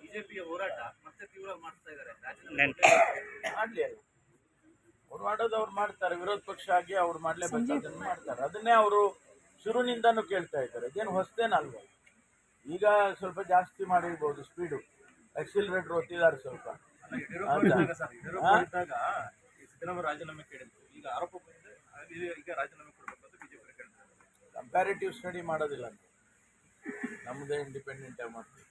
ಬಿಜೆಪಿಯ ಹೋರಾಟ ಮತ್ತೆ ತೀವ್ರ ಮಾಡ್ತಾ ಇದ್ದಾರೆ. ಮಾಡ್ಲಿ ಅದು ಅವ್ರು ಮಾಡೋದು ಅವ್ರು ಮಾಡ್ತಾರೆ. ವಿರೋಧ ಪಕ್ಷ ಆಗಿ ಅವ್ರು ಮಾಡ್ಲೇಬೇಕು, ಅದನ್ನ ಮಾಡ್ತಾರೆ. ಅದನ್ನೇ ಅವರು ಶುರುವಿನಿಂದಾನು ಕೇಳ್ತಾ ಇದ್ದಾರೆ. ಇದೇನು ಹೊಸದೇನಲ್ವ. ಈಗ ಸ್ವಲ್ಪ ಜಾಸ್ತಿ ಮಾಡಿರ್ಬೋದು ಸ್ಪೀಡು, ಆಕ್ಸಿಲರೇಟರ್ ಒತ್ತಿದ್ದಾರೆ ಸ್ವಲ್ಪ. ಸಿದ್ದರಾಮಯ್ಯ ರಾಜೀನಾಮೆ ಕೇಳಿದ್ರು, ಈಗ ಆರೋಪ ಬಂದಿದೆ, ಈಗ ರಾಜೀನಾಮೆ ಕೊಡಬೇಕು ಅಂತ ಬಿಜೆಪಿ ಕೇಳ್ತಾರೆ. ಕಂಪ್ಯಾರಿಟಿವ್ ಸ್ಟಡಿ ಮಾಡೋದಿಲ್ಲ ಅಂತ, ನಮ್ಮದೇ ಇಂಡಿಪೆಂಡೆಂಟ್ ಆಗಿ ಮಾಡ್ತೀವಿ.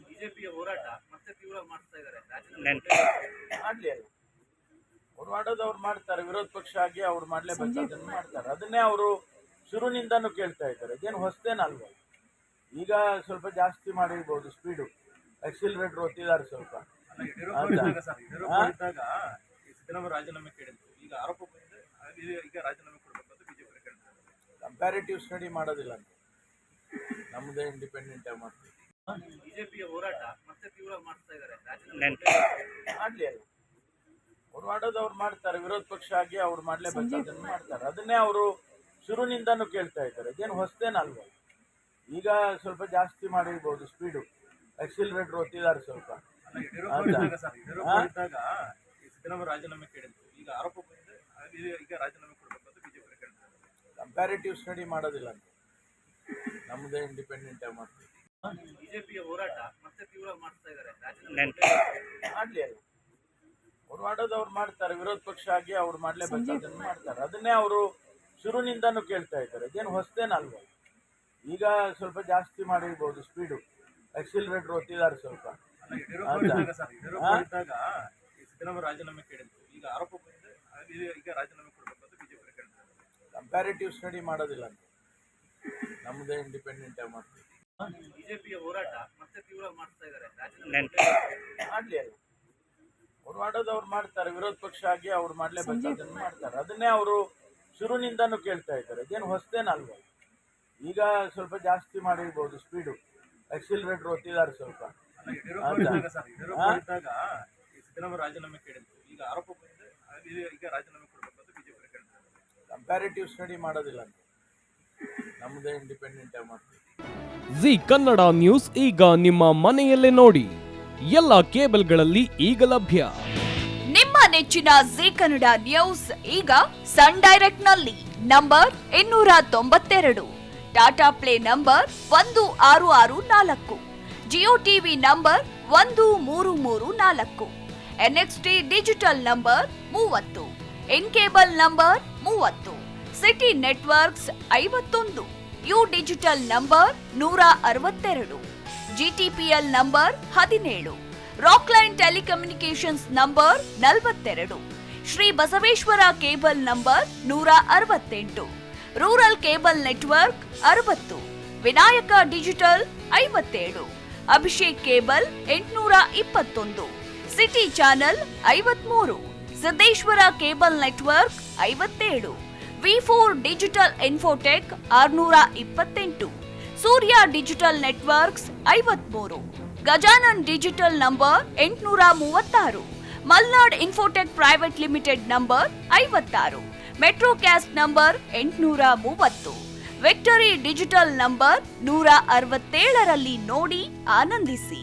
ಬಿಜೆಪಿಯ ಹೋರಾಟ ಮತ್ತೆ ತೀವ್ರ ಮಾಡ್ತಾ ಇದ್ದಾರೆ. ಮಾಡ್ಲಿ ಅದು ಅವ್ರು ಮಾಡೋದು ಅವ್ರು ಮಾಡ್ತಾರೆ. ವಿರೋಧ ಪಕ್ಷ ಆಗಿ ಅವ್ರು ಮಾಡ್ಲೇಬೇಕು, ಅದನ್ನ ಮಾಡ್ತಾರೆ. ಅದನ್ನೇ ಅವರು ಶುರುವಿನಿಂದಾನು ಕೇಳ್ತಾ ಇದ್ದಾರೆ. ಇದೇನು ಹೊಸದೇನಲ್ವ. ಈಗ ಸ್ವಲ್ಪ ಜಾಸ್ತಿ ಮಾಡಿರ್ಬೋದು ಸ್ಪೀಡು, ಆಕ್ಸಿಲರೇಟರ್ ಒತ್ತಿದ್ದಾರೆ ಸ್ವಲ್ಪ. ಸಿದ್ದರಾಮಯ್ಯ ರಾಜೀನಾಮೆ ಕೇಳಿದ್ರು, ಈಗ ಆರೋಪ ಬಂದಿದೆ, ಈಗ ರಾಜೀನಾಮೆ ಕೊಡಬೇಕು ಅಂತ ಬಿಜೆಪಿ ಕೇಳ್ತಾರೆ. ಕಂಪ್ಯಾರಿಟಿವ್ ಸ್ಟಡಿ ಮಾಡೋದಿಲ್ಲ ಅಂತ, ನಮ್ಮದೇ ಇಂಡಿಪೆಂಡೆಂಟ್ ಆಗಿ ಮಾಡ್ತೀವಿ. ಬಿಜೆಪಿಯ ಹೋರಾಟ ಮತ್ತೆ ತೀವ್ರ ಮಾಡ್ತಾ ಇದ್ದಾರೆ. ಮಾಡ್ಲಿ ಅದು ಅವ್ರು ಮಾಡೋದು ಅವ್ರು ಮಾಡ್ತಾರೆ. ವಿರೋಧ ಪಕ್ಷ ಆಗಿ ಅವ್ರು ಮಾಡ್ಲೇಬೇಕು, ಅದನ್ನ ಮಾಡ್ತಾರೆ. ಅದನ್ನೇ ಅವರು ಶುರುವಿನಿಂದಾನು ಕೇಳ್ತಾ ಇದ್ದಾರೆ. ಇದೇನು ಹೊಸದೇನಲ್ವ. ಈಗ ಸ್ವಲ್ಪ ಜಾಸ್ತಿ ಮಾಡಿರ್ಬೋದು ಸ್ಪೀಡು, ಆಕ್ಸಿಲರೇಟರ್ ಒತ್ತಿದ್ದಾರೆ ಸ್ವಲ್ಪ. ಸಿದ್ದರಾಮಯ್ಯ ರಾಜೀನಾಮೆ ಕೇಳಿದ್ರು, ಈಗ ಆರೋಪ ಬಂದಿದೆ, ಈಗ ರಾಜೀನಾಮೆ ಕೊಡಬೇಕು ಅಂತ ಬಿಜೆಪಿ ಕೇಳ್ತಾರೆ. ಕಂಪ್ಯಾರಿಟಿವ್ ಸ್ಟಡಿ ಮಾಡೋದಿಲ್ಲ ಅಂತ, ನಮ್ಮದೇ ಇಂಡಿಪೆಂಡೆಂಟ್ ಆಗಿ ಮಾಡ್ತೀವಿ. ಬಿಜೆಪಿಯ ಹೋರಾಟ ಮತ್ತೆ ತೀವ್ರ ಮಾಡ್ತಾ ಇದ್ದಾರೆ. ಮಾಡ್ಲಿ ಅದು ಅವ್ರು ಮಾಡೋದು ಅವ್ರು ಮಾಡ್ತಾರೆ. ವಿರೋಧ ಪಕ್ಷ ಆಗಿ ಅವ್ರು ಮಾಡ್ಲೇಬೇಕು, ಅದನ್ನ ಮಾಡ್ತಾರೆ. ಅದನ್ನೇ ಅವರು ಶುರುವಿನಿಂದಾನು ಕೇಳ್ತಾ ಇದ್ದಾರೆ. ಇದೇನು ಹೊಸದೇನಲ್ವ. ಈಗ ಸ್ವಲ್ಪ ಜಾಸ್ತಿ ಮಾಡಿರ್ಬೋದು ಸ್ಪೀಡು, ಆಕ್ಸಿಲರೇಟರ್ ಒತ್ತಿದ್ದಾರೆ ಸ್ವಲ್ಪ. ಸಿದ್ದರಾಮಯ್ಯ ರಾಜೀನಾಮೆ ಕೇಳಿದ್ರು, ಈಗ ಆರೋಪ ಬಂದಿದೆ, ಈಗ ರಾಜೀನಾಮೆ ಕೊಡಬೇಕು ಅಂತ ಬಿಜೆಪಿ ಕೇಳ್ತಾರೆ. ಕಂಪ್ಯಾರಿಟಿವ್ ಸ್ಟಡಿ ಮಾಡೋದಿಲ್ಲ ಅಂತ, ನಮ್ಮದೇ ಇಂಡಿಪೆಂಡೆಂಟ್ ಆಗಿ ಮಾಡ್ತೀವಿ. ಬಿಜೆಪಿಯ ಹೋರಾಟ ಮತ್ತೆ ತೀವ್ರ ಮಾಡ್ತಾ ಇದ್ದಾರೆ. ಮಾಡ್ಲಿ ಅದು ಅವ್ರು ಮಾಡೋದು ಅವ್ರು ಮಾಡ್ತಾರೆ. ವಿರೋಧ ಪಕ್ಷ ಆಗಿ ಅವ್ರು ಮಾಡ್ಲೇಬೇಕು, ಅದನ್ನ ಮಾಡ್ತಾರೆ. ಅದನ್ನೇ ಅವರು ಶುರುವಿನಿಂದಾನು ಕೇಳ್ತಾ ಇದ್ದಾರೆ. ಇದೇನು ಹೊಸದೇನಲ್ವ. ಈಗ ಸ್ವಲ್ಪ ಜಾಸ್ತಿ ಮಾಡಿರ್ಬೋದು ಸ್ಪೀಡು, ಆಕ್ಸಿಲರೇಟರ್ ಒತ್ತಿದ್ದಾರೆ ಸ್ವಲ್ಪ. ಸಿದ್ದರಾಮಯ್ಯ ರಾಜೀನಾಮೆ ಕೇಳಿದ್ರು, ಈಗ ಆರೋಪ ಬಂದಿದೆ, ಈಗ ರಾಜೀನಾಮೆ ಕೊಡಬೇಕು ಅಂತ ಬಿಜೆಪಿ ಕೇಳ್ತಾರೆ. ಕಂಪ್ಯಾರಿಟಿವ್ ಸ್ಟಡಿ ಮಾಡೋದಿಲ್ಲ ಅಂತ, ನಮ್ಮದೇ ಇಂಡಿಪೆಂಡೆಂಟ್ ಆಗಿ ಮಾಡ್ತೀವಿ. ಜಿ ಕನ್ನಡ ನ್ಯೂಸ್ ಈಗ ನಿಮ್ಮ ಮನೆಯಲ್ಲೇ ನೋಡಿ. ಎಲ್ಲ ಕೇಬಲ್ಗಳಲ್ಲಿ ಈಗ ಲಭ್ಯ. ನಿಮ್ಮ ನೆಚ್ಚಿನ ಜಿ ಕನ್ನಡ ನ್ಯೂಸ್ ಈಗ ಸನ್ ಡೈರೆಕ್ಟ್ ನಲ್ಲಿ number 292, Tata play number 1664, Jio TV number 1334, NXT digital number 30, in cable number 30, city networks 51, U digital number 162, GTPL number 17, Rockline telecommunications number 42, Shri Basaveshwara cable number 168, rural cable network 60, Vinayaka digital 57, Abhishek cable 821, city channel 53, Siddeshwara cable network 57, V4 digital Infotech 628, Surya digital networks 53, Gajanan digital number 836, Malnad Infotech Private Limited number 56, Metrocast number 830, Victory Digital number 167ರಲ್ಲಿ ನೋಡಿ ಆನಂದಿಸಿ.